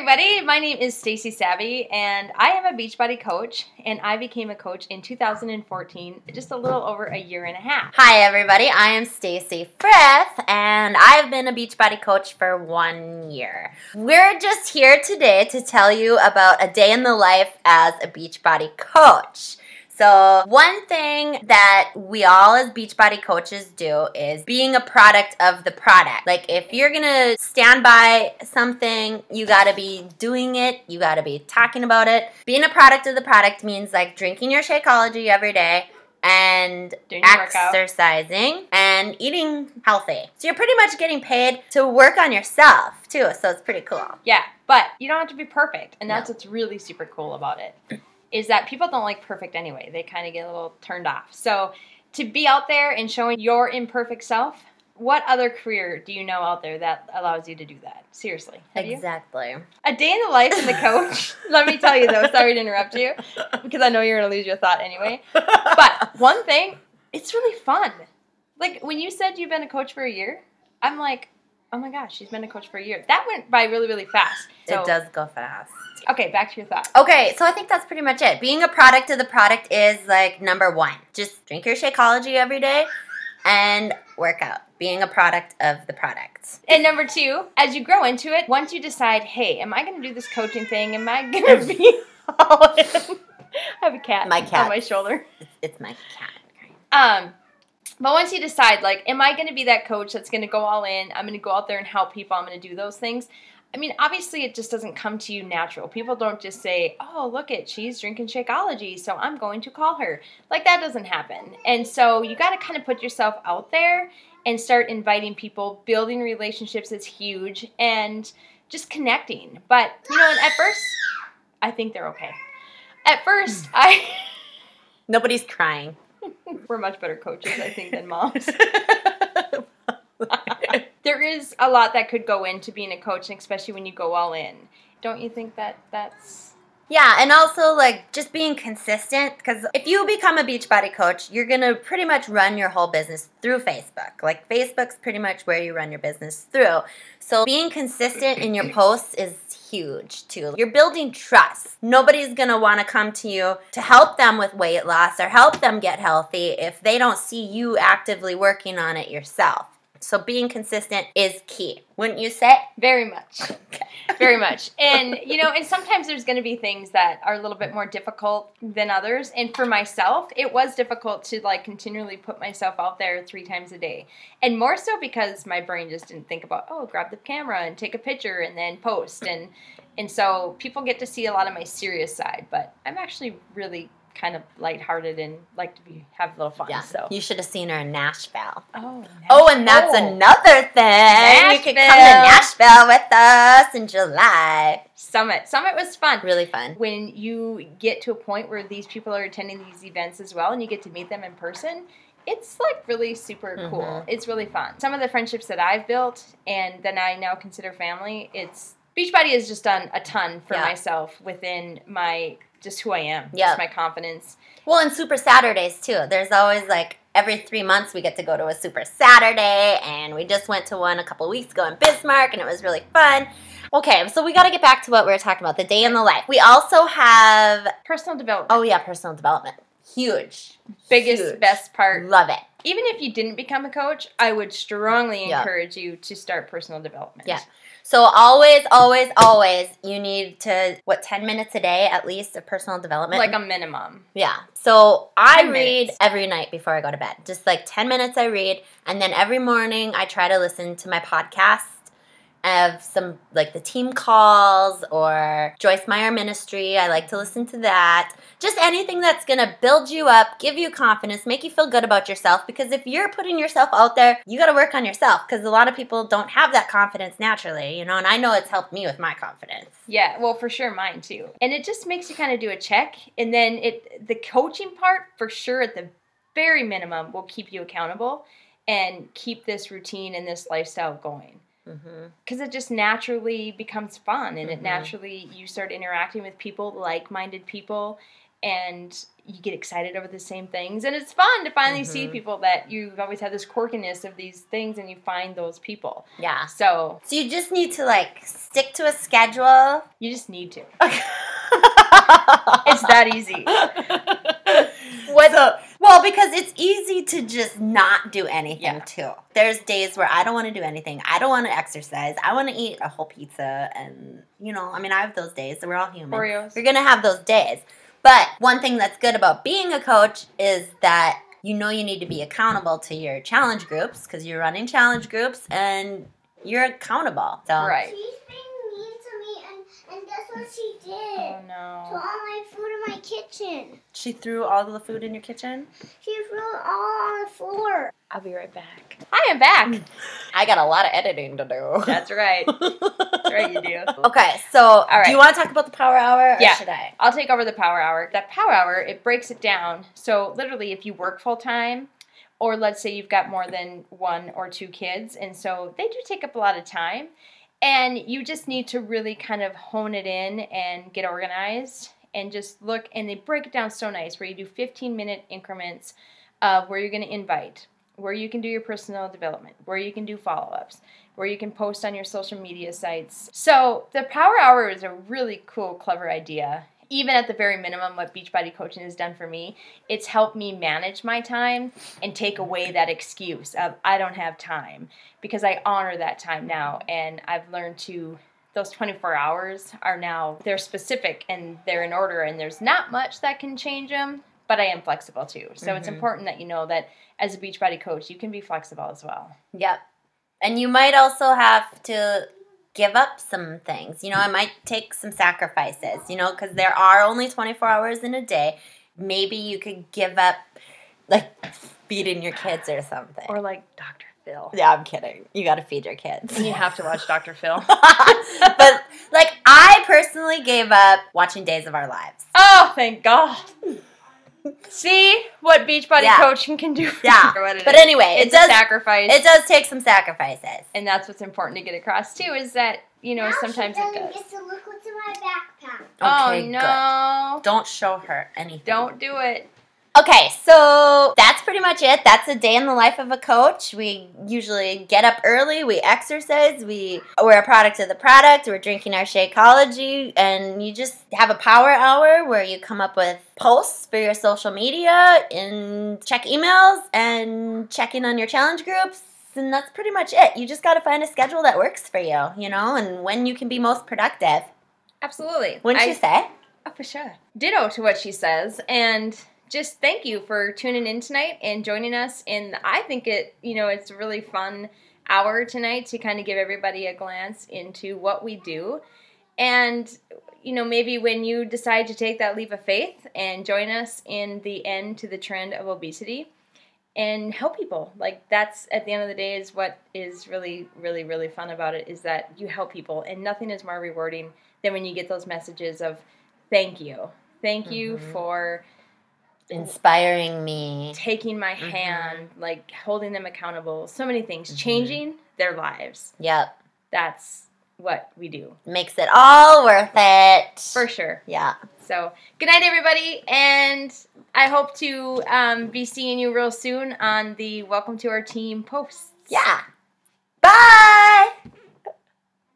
everybody, my name is Stacy Savvy, and I am a Beachbody coach, and I became a coach in 2014, just a little over a year and a half. Hi everybody, I am Stacy Frith, and I've been a Beachbody coach for 1 year. We're just here today to tell you about a day in the life as a Beachbody coach. So one thing that we all as Beachbody coaches do is being a product of the product. Like if you're gonna stand by something, you gotta be doing it, you gotta be talking about it. Being a product of the product means like drinking your Shakeology every day and exercising and eating healthy. So you're pretty much getting paid to work on yourself too, so it's pretty cool. Yeah, but you don't have to be perfect, and that's what's really super cool about it. Is that people don't like perfect anyway. They kind of get a little turned off. So to be out there and showing your imperfect self, what other career do you know out there that allows you to do that? Seriously. Exactly. A day in the life of the coach. Let me tell you though, sorry to interrupt you, because I know you're going to lose your thought anyway. But one thing, it's really fun. Like when you said you've been a coach for a year, I'm like, oh my gosh, she's been a coach for a year. That went by really, really fast. So, it does go fast. Okay, back to your thought. Okay, so I think that's pretty much it. Being a product of the product is like number one. Just drink your Shakeology every day and work out. Being a product of the product. And number two, as you grow into it, once you decide, hey, am I going to do this coaching thing? Am I going to be all in? I have a cat, on my shoulder. It's my cat. But once you decide, like, am I going to be that coach that's going to go all in? I'm going to go out there and help people. I'm going to do those things. I mean, obviously, it just doesn't come to you natural. People don't just say, oh, look it, she's drinking Shakeology, so I'm going to call her. Like, that doesn't happen. And so you got to kind of put yourself out there and start inviting people. Building relationships is huge, and just connecting. But, you know, and at first, I think they're okay. At first, Nobody's crying. We're much better coaches, I think, than moms. There is a lot that could go into being a coach, especially when you go all in. Don't you think that that's... Yeah, and also, like, just being consistent, because if you become a Beachbody coach, you're going to pretty much run your whole business through Facebook. Like, Facebook's pretty much where you run your business through. So being consistent in your posts is huge, too. You're building trust. Nobody's going to want to come to you to help them with weight loss or help them get healthy if they don't see you actively working on it yourself. So being consistent is key, wouldn't you say? Very much. Okay. Very much. And, you know, and sometimes there's going to be things that are a little bit more difficult than others. And for myself, it was difficult to, like, continually put myself out there 3 times a day. And more so because my brain just didn't think about, oh, grab the camera and take a picture and then post. And so people get to see a lot of my serious side. But I'm actually really kind of lighthearted and like to have a little fun. Yeah. So you should have seen her in Nashville. Oh, Nashville. Oh, and that's another thing. Nashville. You could come to Nashville with us in July. Summit was fun. Really fun. When you get to a point where these people are attending these events as well and you get to meet them in person, it's like really super cool. It's really fun. Some of the friendships that I've built and that I now consider family, Beachbody has just done a ton for myself within my just who I am, just my confidence. Well, and Super Saturdays, too. There's always, like, every 3 months we get to go to a Super Saturday, and we just went to one a couple weeks ago in Bismarck, and it was really fun. Okay, so we got to get back to what we were talking about, the day in the life. We also have... personal development. Oh, yeah, personal development. Huge. Biggest, best part. Love it. Even if you didn't become a coach, I would strongly encourage you to start personal development. Yeah. So always, always, always, you need to, 10 minutes a day at least of personal development? Like a minimum. Yeah. So I read every night before I go to bed. Just like 10 minutes I read, and then every morning I try to listen to my podcast of some, like the team calls or Joyce Meyer Ministry. I like to listen to that. Just anything that's going to build you up, give you confidence, make you feel good about yourself. Because if you're putting yourself out there, you got to work on yourself. Because a lot of people don't have that confidence naturally, you know. And I know it's helped me with my confidence. Yeah, well, for sure, mine too. And it just makes you kind of do a check. And then the coaching part, for sure, at the very minimum, will keep you accountable and keep this routine and this lifestyle going. Because it just naturally becomes fun, and it naturally, you start interacting with people, like-minded people, and you get excited over the same things. And it's fun to finally see people that you've always had this quirkiness of these things, and you find those people. Yeah. So you just need to, like, stick to a schedule. You just need to. It's that easy. Well, because it's easy to just not do anything, too. There's days where I don't want to do anything. I don't want to exercise. I want to eat a whole pizza. And, you know, I mean, I have those days. So we're all human. Oreos. You're going to have those days. But one thing that's good about being a coach is that you know you need to be accountable to your challenge groups because you're running challenge groups and you're accountable. So. Right. She's being mean to me, and guess what she did? Oh, no. To all my food in my kitchen. She threw all the food in your kitchen? She threw it all on the floor. I'll be right back. Hi, I'm back. I got a lot of editing to do. That's right. That's right, you do. Okay, so do you want to talk about the power hour or should I? I'll take over the power hour. That power hour, it breaks it down. So literally if you work full time, or let's say you've got more than 1 or 2 kids, and so they do take up a lot of time, and you just need to really kind of hone it in and get organized and just look, and they break it down so nice where you do 15-minute increments of where you're going to invite, where you can do your personal development, where you can do follow-ups, where you can post on your social media sites. So the power hour is a really cool, clever idea. Even at the very minimum, what Beachbody coaching has done for me, it's helped me manage my time and take away that excuse of I don't have time, because I honor that time now, and I've learned to, those 24 hours are now, they're specific and they're in order, and there's not much that can change them, but I am flexible too. So it's important that you know that as a Beachbody coach, you can be flexible as well. Yep. And you might also have to give up some things. You know, it might take some sacrifices, you know, because there are only 24 hours in a day. Maybe you could give up, like, feeding your kids or something. Or like Dr. Phil. Yeah, I'm kidding. You got to feed your kids. You have to watch Dr. Phil. But, like, I personally gave up watching Days of Our Lives. Oh, thank God. See what Beachbody coaching can do for you. But anyway, it's a sacrifice. It does take some sacrifices. And that's what's important to get across, too, is that, you know, Now sometimes she it doesn't does. get to look what's in my backpack. Okay, Oh, no. good. Don't show her anything. Don't do it. Okay, so that's pretty much it. That's a day in the life of a coach. We usually get up early, we exercise, we're a product of the product, we're drinking our Shakeology, and you just have a power hour where you come up with posts for your social media and check emails and check in on your challenge groups, and that's pretty much it. You just got to find a schedule that works for you, you know, and when you can be most productive. Absolutely. Wouldn't you say? Oh, for sure. Ditto to what she says, and just thank you for tuning in tonight and joining us. And I think it's a really fun hour tonight to kind of give everybody a glance into what we do. And, you know, maybe when you decide to take that leap of faith and join us in the end to the trend of obesity and help people. Like, that's, at the end of the day, is what is really, really, really fun about it, is that you help people. And nothing is more rewarding than when you get those messages of thank you. Thank you for inspiring me, taking my hand, like holding them accountable, so many things, changing their lives. Yep. That's what we do. Makes it all worth it. For sure. Yeah. So, good night, everybody, and I hope to be seeing you real soon on the Welcome to Our Team posts. Yeah. Bye!